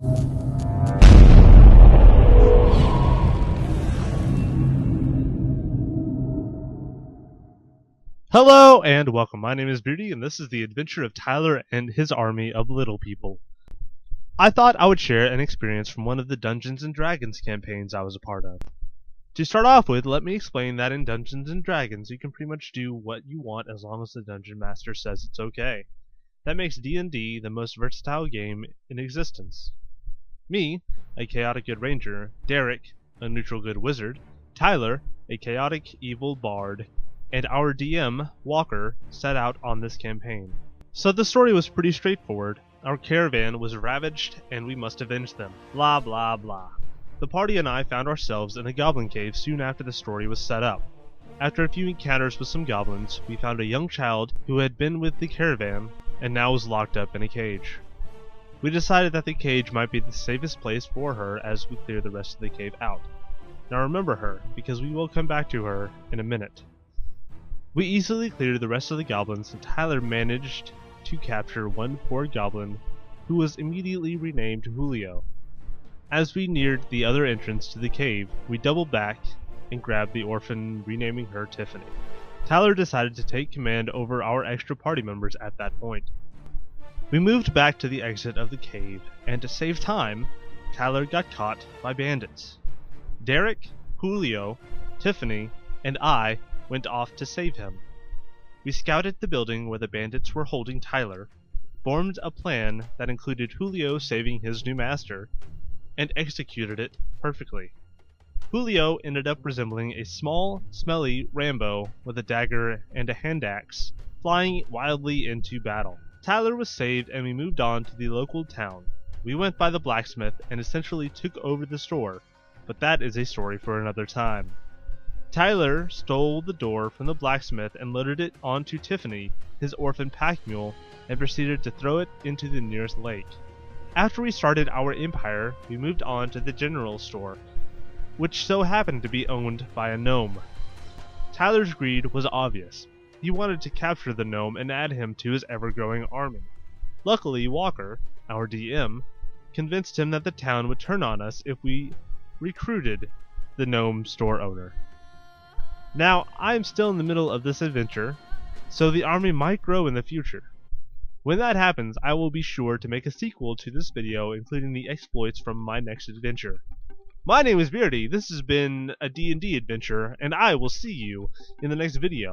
Hello and welcome. My name is Beardy, and this is the adventure of Tyler and his army of little people. I thought I would share an experience from one of the Dungeons & Dragons campaigns I was a part of. To start off with, let me explain that in Dungeons & Dragons you can pretty much do what you want as long as the Dungeon Master says it's okay. That makes D&D the most versatile game in existence. Me, a chaotic good ranger, Derek, a neutral good wizard, Tyler, a chaotic evil bard, and our DM, Walker, set out on this campaign. So the story was pretty straightforward. Our caravan was ravaged and we must avenge them. Blah blah blah. The party and I found ourselves in a goblin cave soon after the story was set up. After a few encounters with some goblins, we found a young child who had been with the caravan and now was locked up in a cage. We decided that the cage might be the safest place for her as we clear the rest of the cave out. Now remember her, because we will come back to her in a minute. We easily cleared the rest of the goblins, and Tyler managed to capture one poor goblin who was immediately renamed Julio. As we neared the other entrance to the cave, we doubled back and grabbed the orphan, renaming her Tiffany. Tyler decided to take command over our extra party members at that point. We moved back to the exit of the cave, and to save time, Tyler got caught by bandits. Derek, Julio, Tiffany, and I went off to save him. We scouted the building where the bandits were holding Tyler, formed a plan that included Julio saving his new master, and executed it perfectly. Julio ended up resembling a small, smelly Rambo with a dagger and a hand axe, flying wildly into battle. Tyler was saved and we moved on to the local town. We went by the blacksmith and essentially took over the store, but that is a story for another time. Tyler stole the door from the blacksmith and loaded it onto Tiffany, his orphan pack mule, and proceeded to throw it into the nearest lake. After we started our empire, we moved on to the general store, which so happened to be owned by a gnome. Tyler's greed was obvious. He wanted to capture the gnome and add him to his ever-growing army. Luckily, Walker, our DM, convinced him that the town would turn on us if we recruited the gnome store owner. Now, I am still in the middle of this adventure, so the army might grow in the future. When that happens, I will be sure to make a sequel to this video, including the exploits from my next adventure. My name is Beardy, this has been a D&D adventure, and I will see you in the next video.